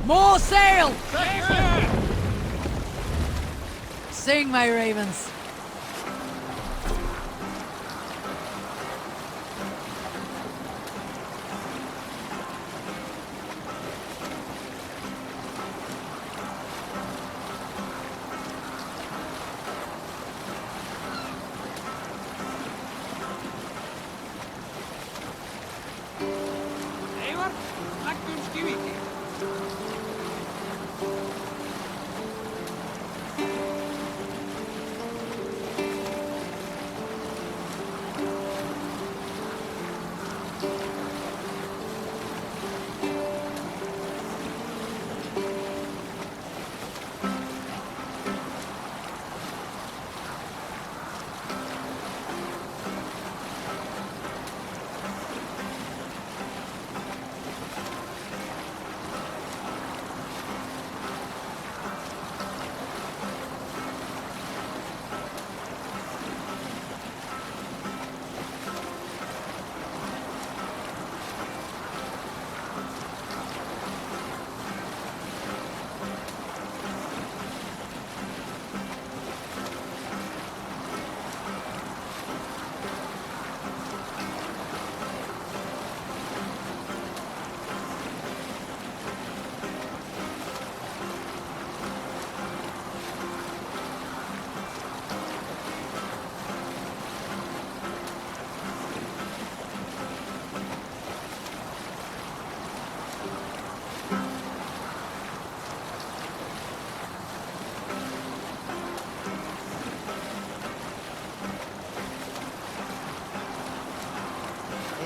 More sail! Sing, my ravens. Eivor, lækkum skýviti.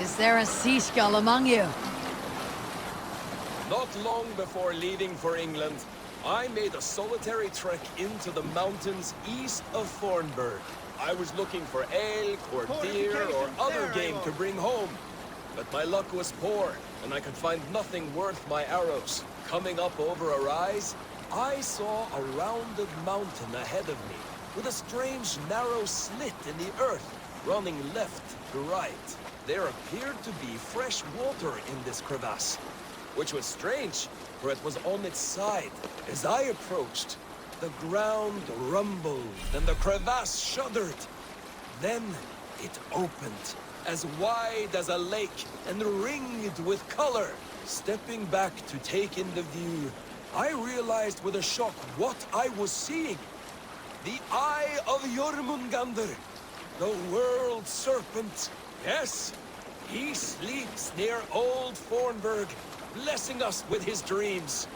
Is there a seaskull among you? Not long before leaving for England, I made a solitary trek into the mountains east of Thornburg. I was looking for elk or deer or other game to bring home. But my luck was poor, and I could find nothing worth my arrows. Coming up over a rise, I saw a rounded mountain ahead of me, with a strange narrow slit in the earth, running left to right. There appeared to be fresh water in this crevasse, which was strange, for it was on its side. As I approached, the ground rumbled and the crevasse shuddered. Then it opened, as wide as a lake and ringed with color. Stepping back to take in the view, I realized with a shock what I was seeing. The Eye of Jormungandr, the world serpent. Yes, he sleeps near Old Thornburg, blessing us with his dreams.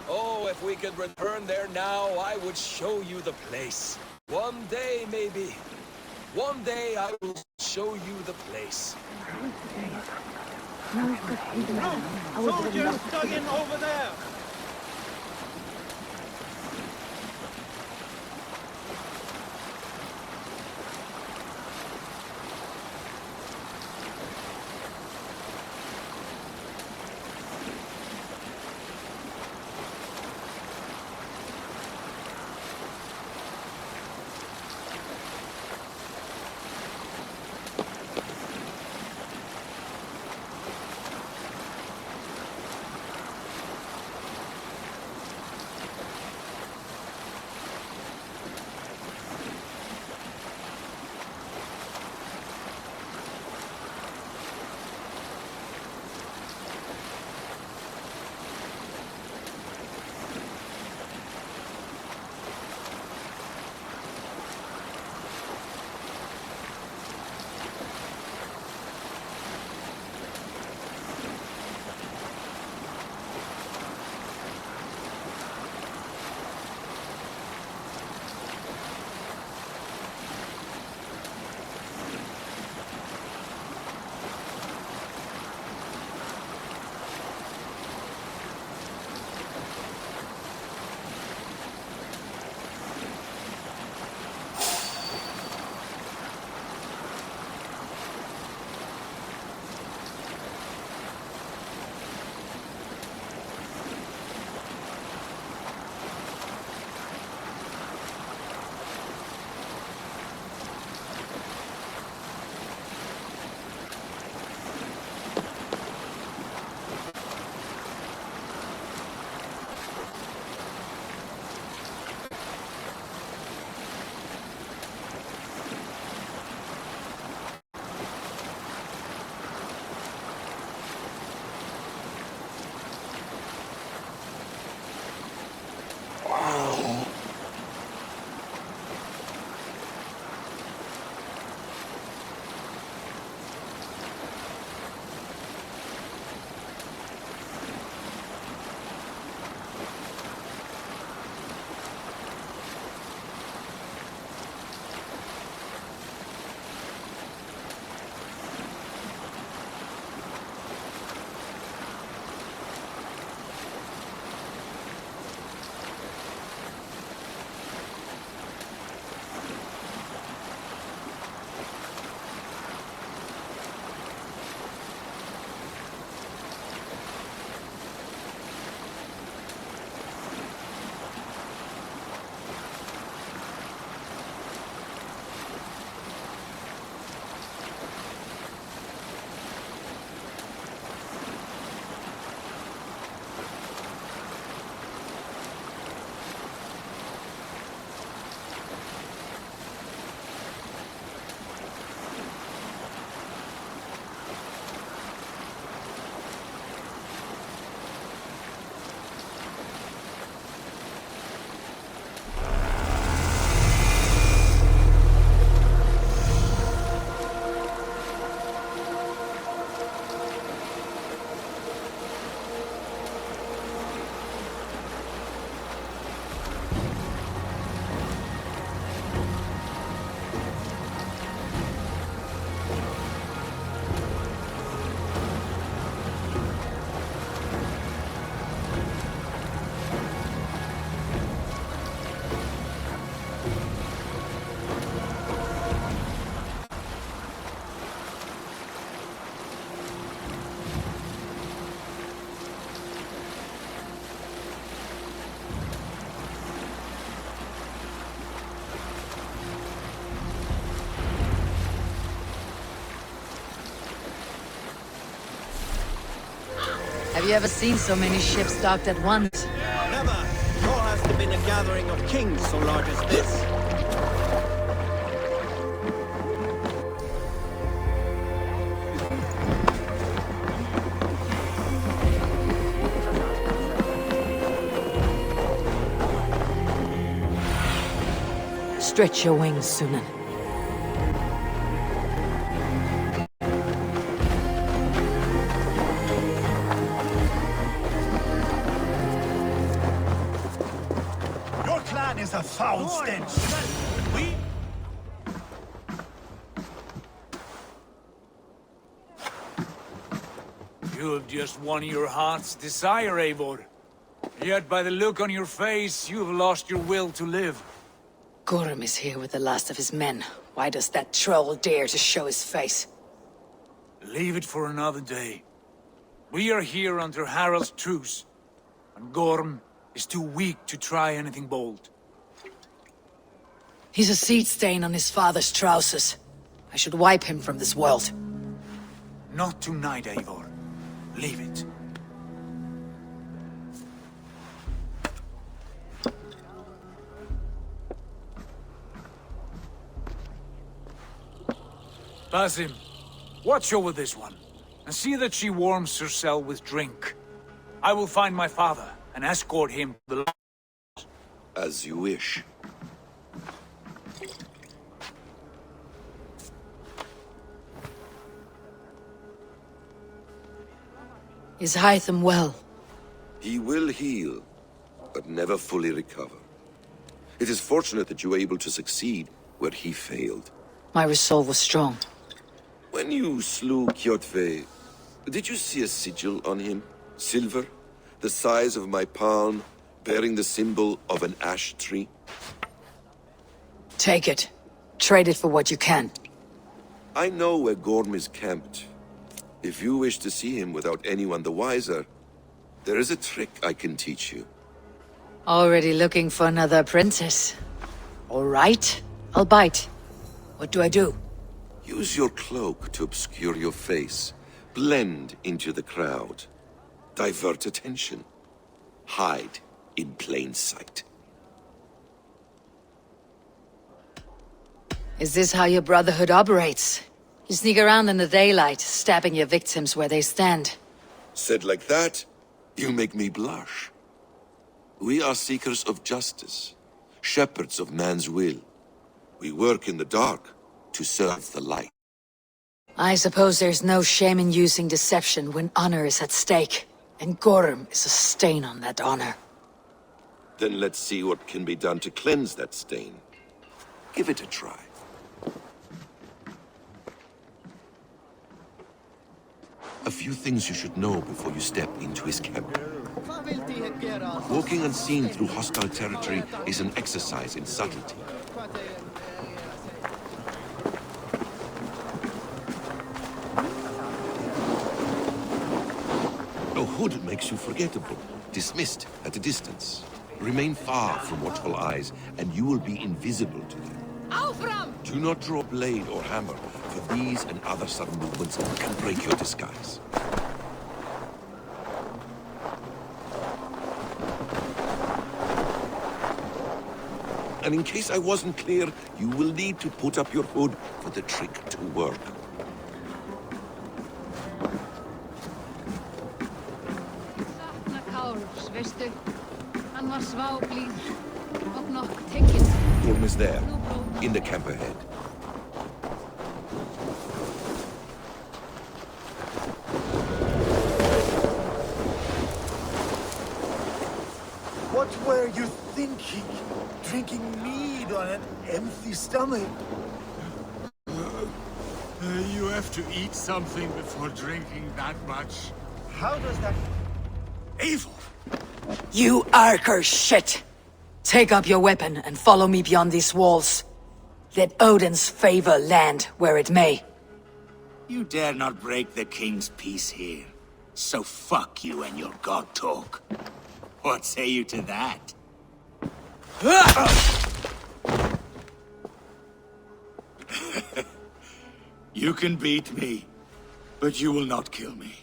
Oh, if we could return there now, I would show you the place. One day, maybe. One day I will show you the place. Soldiers dug in over there. you ever seen so many ships docked at once? Never. Nor has there been a gathering of kings so large as this. Stretch your wings, Sunan. Your clan is a foul stench. You have just won your heart's desire, Eivor. Yet by the look on your face, you have lost your will to live. Gorm is here with the last of his men. Why does that troll dare to show his face? Leave it for another day. We are here under Harald's truce, and Gorm is too weak to try anything bold. He's a seed stain on his father's trousers. I should wipe him from this world. Not tonight, Eivor. Leave it. Basim, watch over this one, and see that she warms herself with drink. I will find my father and escort him to the... As you wish. Is Hytham well? He will heal, but never fully recover. It is fortunate that you were able to succeed where he failed. My resolve was strong. When you slew Kjotve, did you see a sigil on him? Silver? The size of my palm, bearing the symbol of an ash tree? Take it. Trade it for what you can. I know where Gorm is camped. If you wish to see him without anyone the wiser, there is a trick I can teach you. Already looking for another apprentice. All right, I'll bite. What do I do? Use your cloak to obscure your face. Blend into the crowd. Divert attention. Hide in plain sight. Is this how your Brotherhood operates? You sneak around in the daylight, stabbing your victims where they stand. Said like that, you make me blush. We are seekers of justice, shepherds of man's will. We work in the dark to serve the light. I suppose there's no shame in using deception when honor is at stake, and Gorm is a stain on that honor. Then let's see what can be done to cleanse that stain. Give it a try. A few things you should know before you step into his camp. Walking unseen through hostile territory is an exercise in subtlety. A hood makes you forgettable, dismissed at a distance. Remain far from watchful eyes, and you will be invisible to them. Do not draw blade or hammer, for these and other sudden movements can break your disguise. And in case I wasn't clear, you will need to put up your hood for the trick to work. Gorm is there, in the camp ahead. What were you thinking? Drinking mead on an empty stomach? You have to eat something before drinking that much. How does that... Eivor! You Arker shit! Take up your weapon and follow me beyond these walls. Let Odin's favor land where it may. You dare not break the king's peace here. So fuck you and your god talk. What say you to that? You can beat me, but you will not kill me.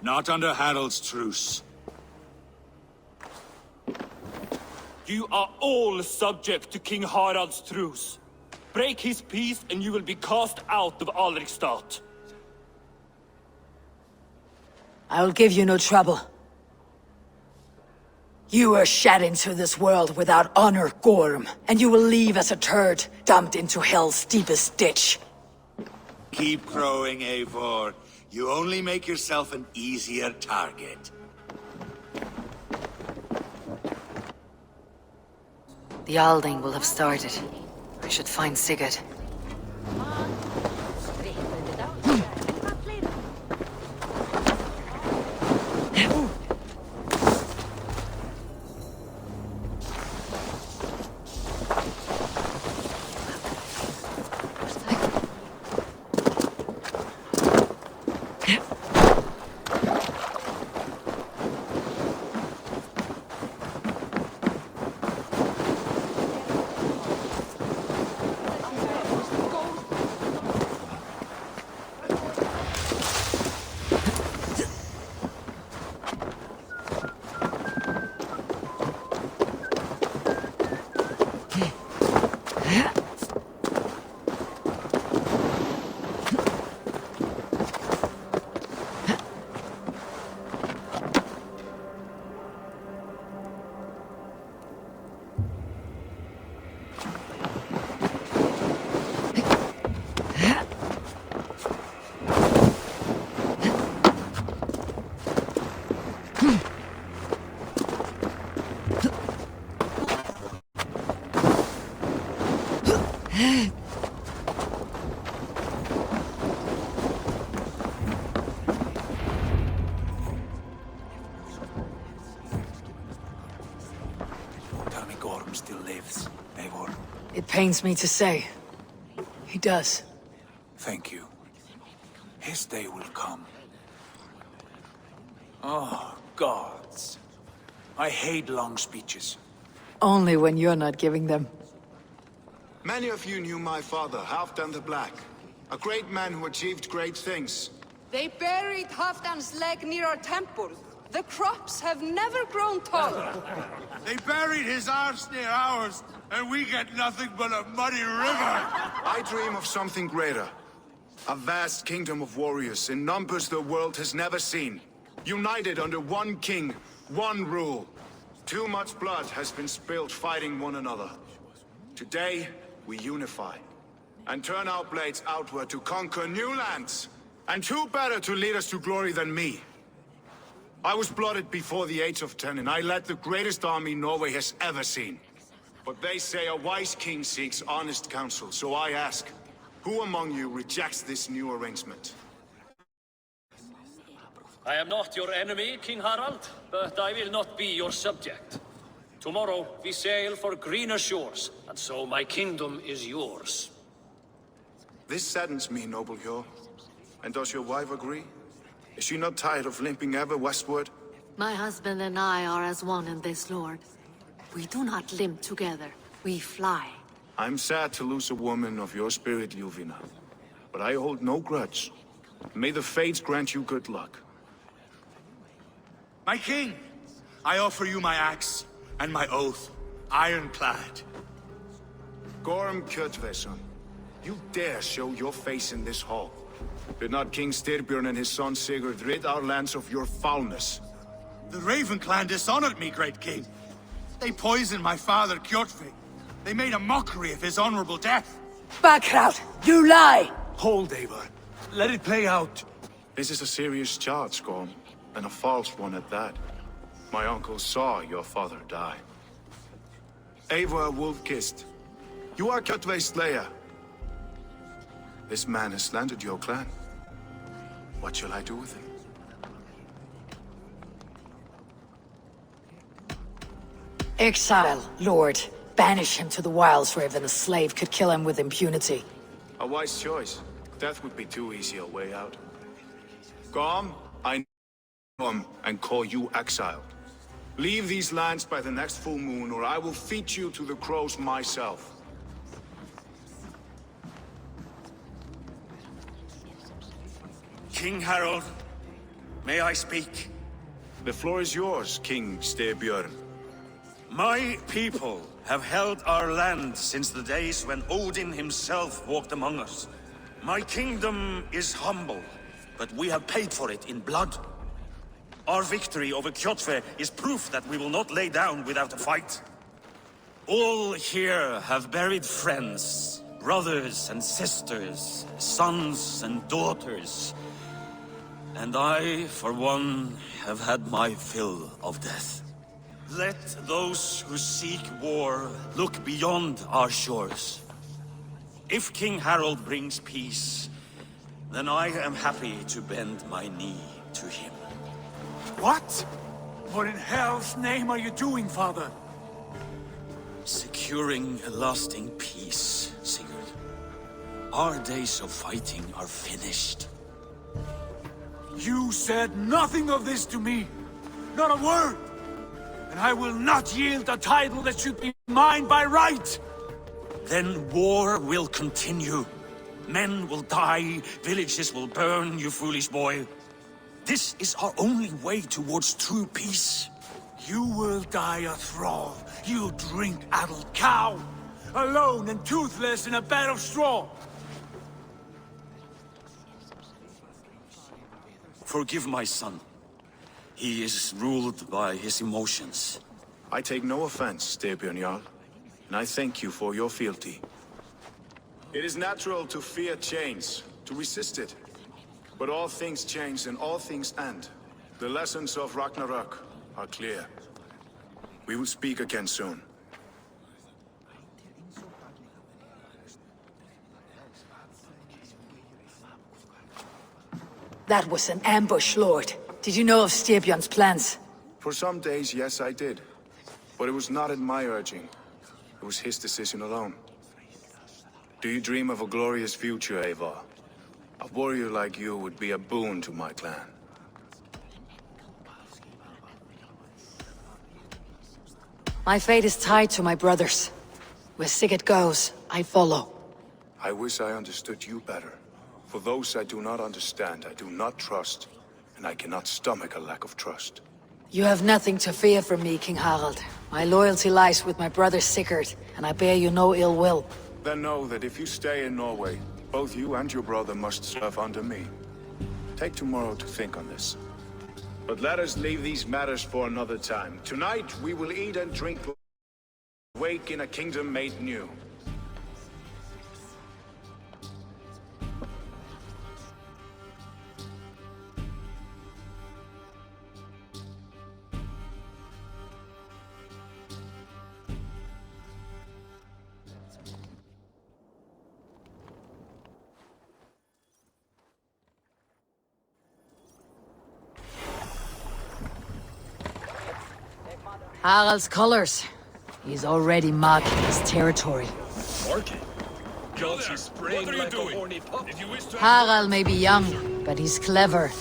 Not under Harold's truce. You are all subject to King Harald's truce. Break his peace and you will be cast out of Alrikstad. I'll give you no trouble. You were shed into this world without honor, Gorm, and you will leave as a turd, dumped into hell's deepest ditch. Keep crowing, Eivor. You only make yourself an easier target. The Alding will have started. I should find Sigurd. Tell me Gorm still lives, Eivor. It pains me to say. He does. Thank you. His day will come. Oh, gods. I hate long speeches. Only when you're not giving them. Many of you knew my father, Halfdan the Black. A great man who achieved great things. They buried Halfdan's leg near our temple. The crops have never grown taller. They buried his arse near ours, and we get nothing but a muddy river. I dream of something greater. A vast kingdom of warriors in numbers the world has never seen. United under one king, one rule. Too much blood has been spilled fighting one another. Today, we unify. And turn our blades outward to conquer new lands. And who better to lead us to glory than me? I was blooded before the age of 10, and I led the greatest army Norway has ever seen. But they say a wise king seeks honest counsel, so I ask, who among you rejects this new arrangement? I am not your enemy, King Harald, but I will not be your subject. Tomorrow we sail for greener shores, and so my kingdom is yours. This saddens me, noble Hjor. And does your wife agree? Is she not tired of limping ever westward? My husband and I are as one in this, Lord. We do not limp together. We fly. I'm sad to lose a woman of your spirit, Ljuvina. But I hold no grudge. May the fates grant you good luck. My king, I offer you my axe and my oath, ironclad. Gorm Kjotveson, you dare show your face in this hall. Did not King Styrbjörn and his son Sigurd rid our lands of your foulness? The Raven clan dishonored me, great king. They poisoned my father, Kjotve. They made a mockery of his honorable death. Backrout! You lie! Hold, Eivor. Let it play out. This is a serious charge, Gorm, and a false one at that. My uncle saw your father die. Eivor Wolf-Kissed, you are Kjotve's slayer. This man has slandered your clan. What shall I do with him? Exile, Lord. Banish him to the wilds where even a slave could kill him with impunity. A wise choice. Death would be too easy a way out. Gorm, I know him and call you exiled. Leave these lands by the next full moon, or I will feed you to the crows myself. King Harold, May I speak? The floor is yours, King Styrbjörn. My people have held our land since the days when Odin himself walked among us. My kingdom is humble, but we have paid for it in blood. Our victory over Kjotve is proof that we will not lay down without a fight. All here have buried friends, brothers and sisters, sons and daughters. And I, for one, have had my fill of death. Let those who seek war look beyond our shores. If King Harald brings peace, then I am happy to bend my knee to him. What? What in hell's name are you doing, father? Securing a lasting peace, Sigurd. Our days of fighting are finished. You said nothing of this to me. Not a word. And I will not yield a title that should be mine by right. Then war will continue. Men will die, villages will burn, you foolish boy. This is our only way towards true peace. You will die a thrall. You drink-addled cow. Alone and toothless in a bed of straw. Forgive my son. He is ruled by his emotions. I take no offense, Styrbjörn Jarl, and I thank you for your fealty. It is natural to fear change, to resist it. But all things change and all things end. The lessons of Ragnarok are clear. We will speak again soon. That was an ambush, Lord. Did you know of Styrbjörn's plans? For some days, yes, I did. But it was not at my urging. It was his decision alone. Do you dream of a glorious future, Eivor? A warrior like you would be a boon to my clan. My fate is tied to my brothers. Where Sigurd goes, I follow. I wish I understood you better. For those I do not understand, I do not trust, and I cannot stomach a lack of trust. You have nothing to fear from me, King Harald. My loyalty lies with my brother Sigurd, and I bear you no ill will. Then know that if you stay in Norway, both you and your brother must serve under me. Take tomorrow to think on this. But let us leave these matters for another time. Tonight, we will eat and drink, wake in a kingdom made new. Harald's colors. He's already marking his territory. Marking? Don't you spring like a horny pup? If you wish to Harald may be young, but he's clever.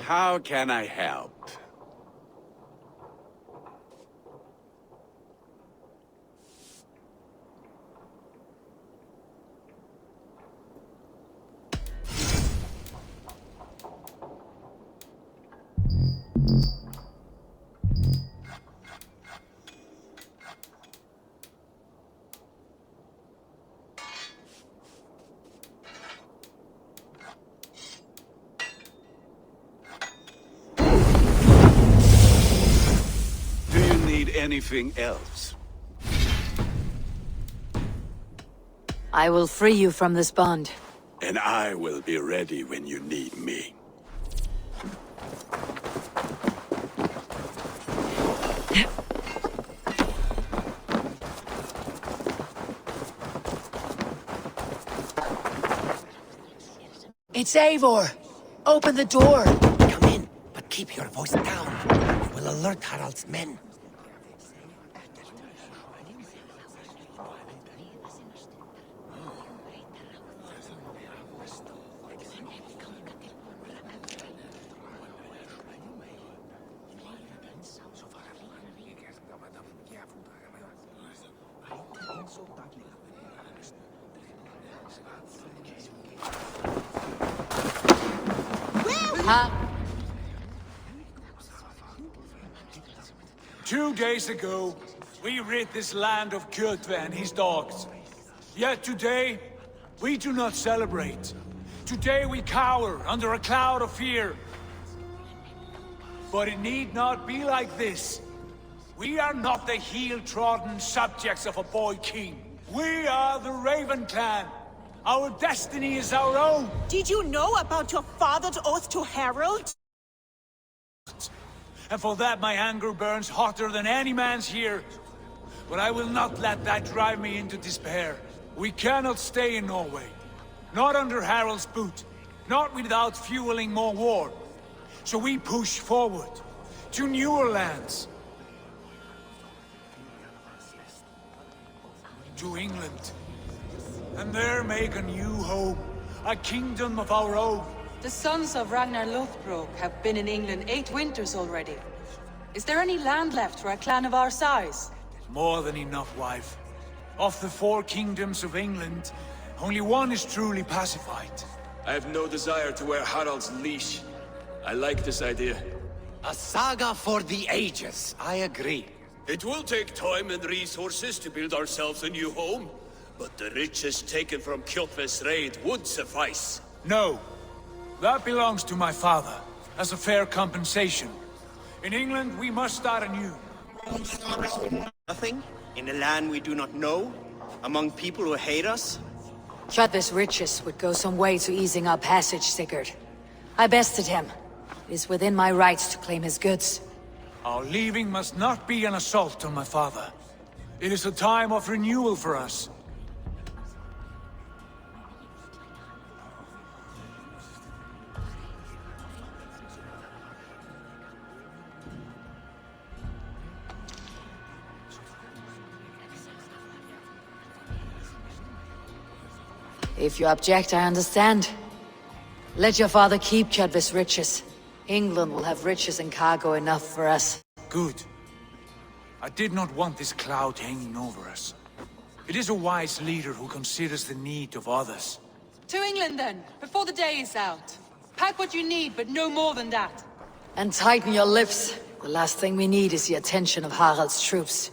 How can I help? Anything else? I will free you from this bond. And I will be ready when you need me. It's Eivor! Open the door! Come in, but keep your voice down. You will alert Harald's men. Huh? 2 days ago, we rid this land of Kjotve and his dogs. Yet today, we do not celebrate. Today we cower under a cloud of fear. But it need not be like this. We are not the heel-trodden subjects of a boy king. We are the Raven clan. Our destiny is our own. Did you know about your father's oath to Harold? And for that my anger burns hotter than any man's here. But I will not let that drive me into despair. We cannot stay in Norway. Not under Harald's boot. Not without fueling more war. So we push forward. To newer lands. To England. And there make a new home. A kingdom of our own. The sons of Ragnar Lothbrok have been in England 8 winters already. Is there any land left for a clan of our size? More than enough, wife. Of the 4 kingdoms of England, only one is truly pacified. I have no desire to wear Harald's leash. I like this idea. A saga for the ages, I agree. It will take time and resources to build ourselves a new home, but the riches taken from Kjotve's raid would suffice. No. That belongs to my father, as a fair compensation. In England, we must start anew. Nothing? In a land we do not know? Among people who hate us? Kjotve's riches would go some way to easing our passage, Sigurd. I bested him. It is within my rights to claim his goods. Our leaving must not be an assault on my father. It is a time of renewal for us. If you object, I understand. Let your father keep Kjotve's riches. England will have riches and cargo enough for us. Good. I did not want this cloud hanging over us. It is a wise leader who considers the need of others. To England then, before the day is out. Pack what you need, but no more than that. And tighten your lips. The last thing we need is the attention of Harald's troops.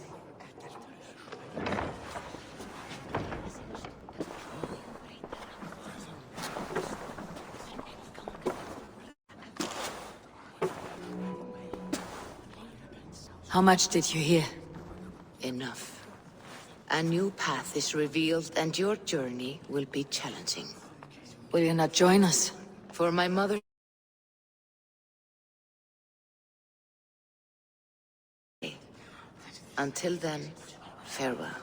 How much did you hear? Enough. A new path is revealed and your journey will be challenging. Will you not join us? For my mother... Until then, farewell.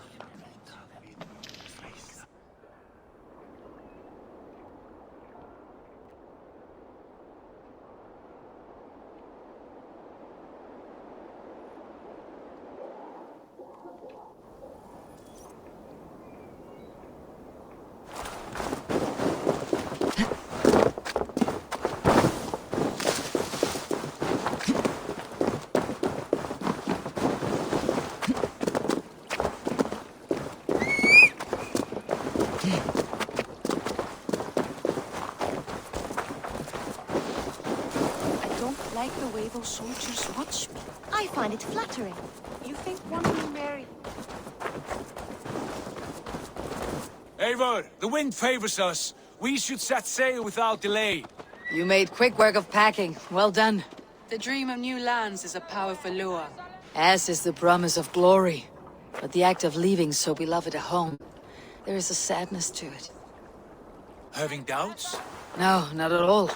Like the way those soldiers watch me. I find it flattering. You think one will marry? Eivor, the wind favors us. We should set sail without delay. You made quick work of packing. Well done. The dream of new lands is a powerful lure. As is the promise of glory. But the act of leaving so beloved a home, there is a sadness to it. Having doubts? No, not at all.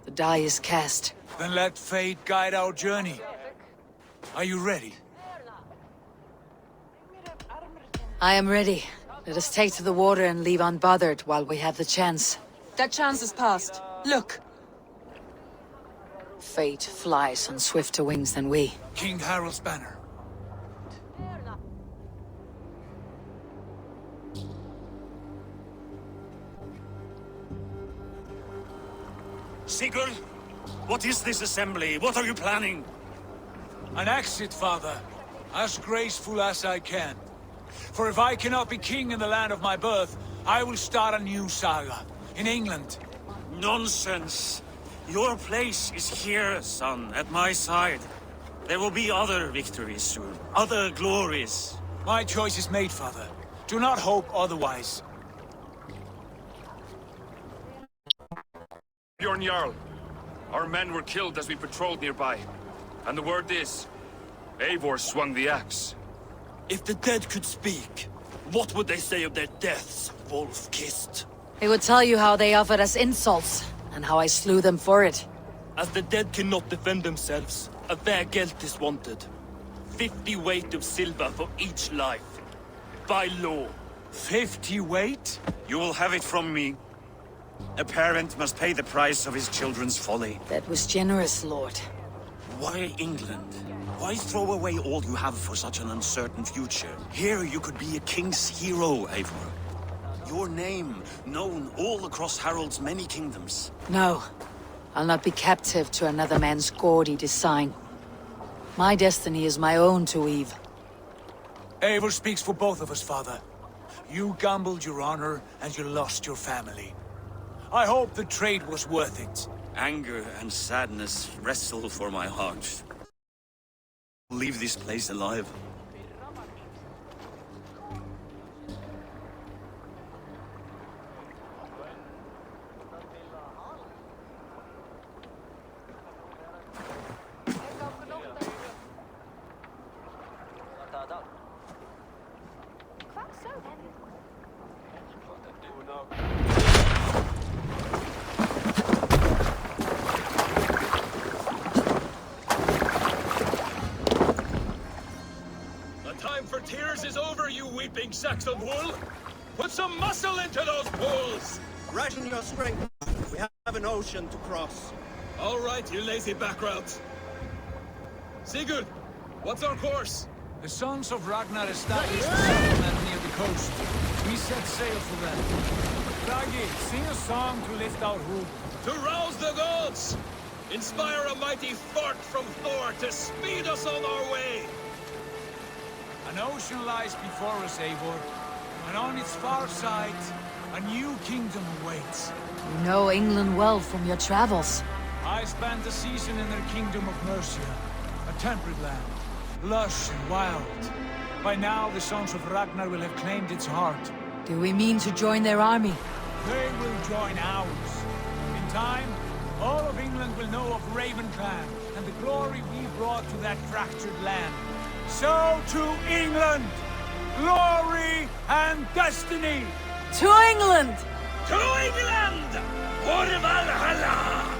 The die is cast. Then let fate guide our journey. Are you ready? I am ready. Let us take to the water and leave unbothered while we have the chance. That chance is past. Look! Fate flies on swifter wings than we. King Harald's banner. Sigurd, what is this assembly? What are you planning? An exit, father. As graceful as I can. For if I cannot be king in the land of my birth, I will start a new saga. In England. Nonsense! Your place is here, son, at my side. There will be other victories soon, other glories. My choice is made, father. Do not hope otherwise. Bjorn Jarl, our men were killed as we patrolled nearby. And the word is, Eivor swung the axe. If the dead could speak, what would they say of their deaths, wolf-kissed? They would tell you how they offered us insults, and how I slew them for it. As the dead cannot defend themselves, a fair gelt is wanted. 50 weight of silver for each life. By law. 50 weight? You will have it from me. A parent must pay the price of his children's folly. That was generous, Lord. Why England? Why throw away all you have for such an uncertain future? Here you could be a king's hero, Eivor. Your name known all across Harold's many kingdoms. No. I'll not be captive to another man's gaudy design. My destiny is my own to weave. Eivor speaks for both of us, father. You gambled your honor, and you lost your family. I hope the trade was worth it. Anger and sadness wrestle for my heart. Leave this place alive. Tears is over, you weeping sacks of wool! Put some muscle into those bulls! Ration your strength. We have an ocean to cross. All right, you lazy backroads. Sigurd, what's our course? The sons of Ragnar established a settlement near the coast. We set sail for them. Raggi, sing a song to lift our hood. To rouse the gods! Inspire a mighty fart from Thor to speed us on our way! An ocean lies before us, Eivor, and on its far side, a new kingdom awaits. You know England well from your travels. I spent a season in their kingdom of Mercia, a temperate land, lush and wild. By now, the sons of Ragnar will have claimed its heart. Do we mean to join their army? They will join ours. In time, all of England will know of Raven Clan and the glory we brought to that fractured land. So to England! Glory and destiny! To England! To England! For Valhalla!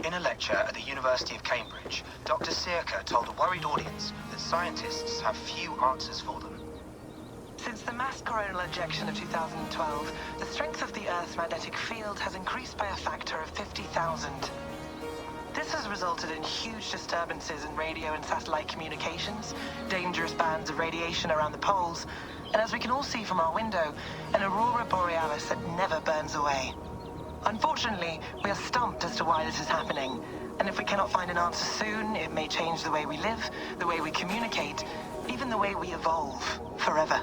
In a lecture at the University of Cambridge, Dr. Sirka told a worried audience that scientists have few answers for them. Since the mass coronal ejection of 2012, the strength of the Earth's magnetic field has increased by a factor of 50,000. This has resulted in huge disturbances in radio and satellite communications, dangerous bands of radiation around the poles, And as we can all see from our window, an aurora borealis that never burns away. Unfortunately, we are stumped as to why this is happening. And if we cannot find an answer soon, it may change the way we live, the way we communicate, even the way we evolve forever.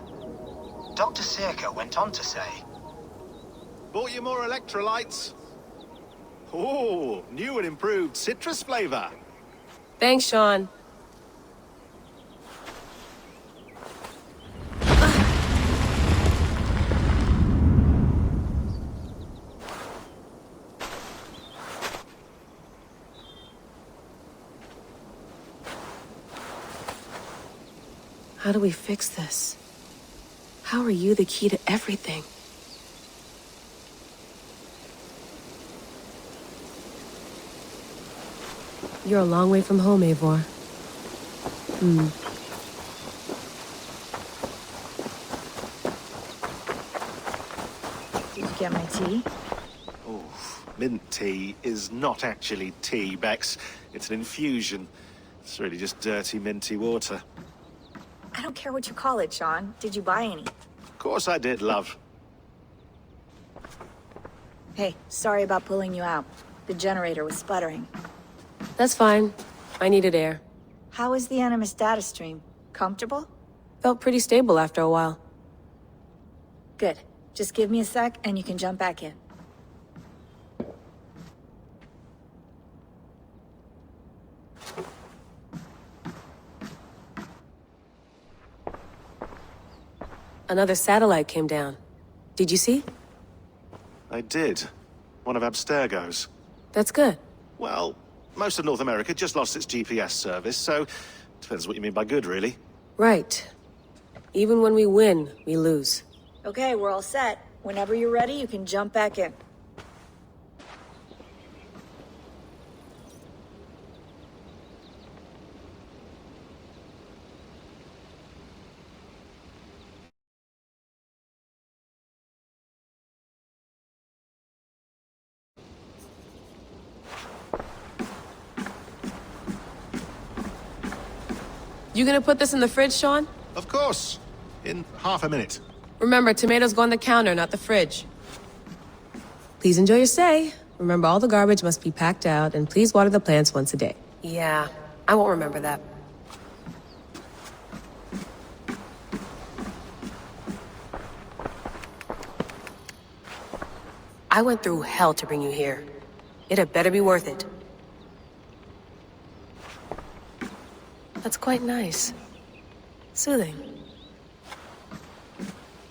Dr. Circa went on to say, Bought you more electrolytes? Oh, new and improved citrus flavor. Thanks, Sean. How do we fix this? How are you the key to everything? You're a long way from home, Eivor. Did you get my tea? Oh, mint tea is not actually tea, Bex. It's an infusion. It's really just dirty, minty water. I don't care what you call it, Sean. Did you buy any? Of course I did, love. Hey, sorry about pulling you out. The generator was sputtering. That's fine. I needed air. How was the Animus data stream? Comfortable? Felt pretty stable after a while. Good. Just give me a sec and you can jump back in. Another satellite came down. Did you see? I did. One of Abstergo's. That's good. Well, most of North America just lost its GPS service, so depends what you mean by good, really. Right. Even when we win, we lose. Okay, we're all set. Whenever you're ready, you can jump back in. You gonna put this in the fridge, Sean? Of course. In half a minute. Remember, tomatoes go on the counter, not the fridge. Please enjoy your stay. Remember, all the garbage must be packed out, and please water the plants once a day. Yeah, I won't remember that. I went through hell to bring you here. It had better be worth it. That's quite nice. Soothing.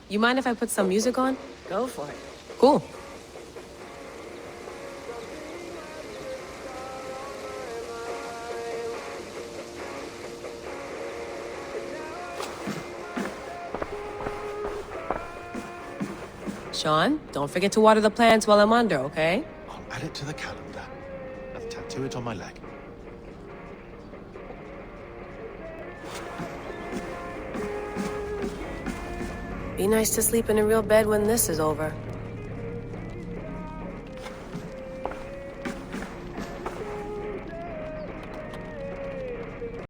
You mind if I put some music on? Go for it. Cool. Sean, don't forget to water the plants while I'm under, okay? I'll add it to the calendar and tattoo it on my leg. Be nice to sleep in a real bed when this is over.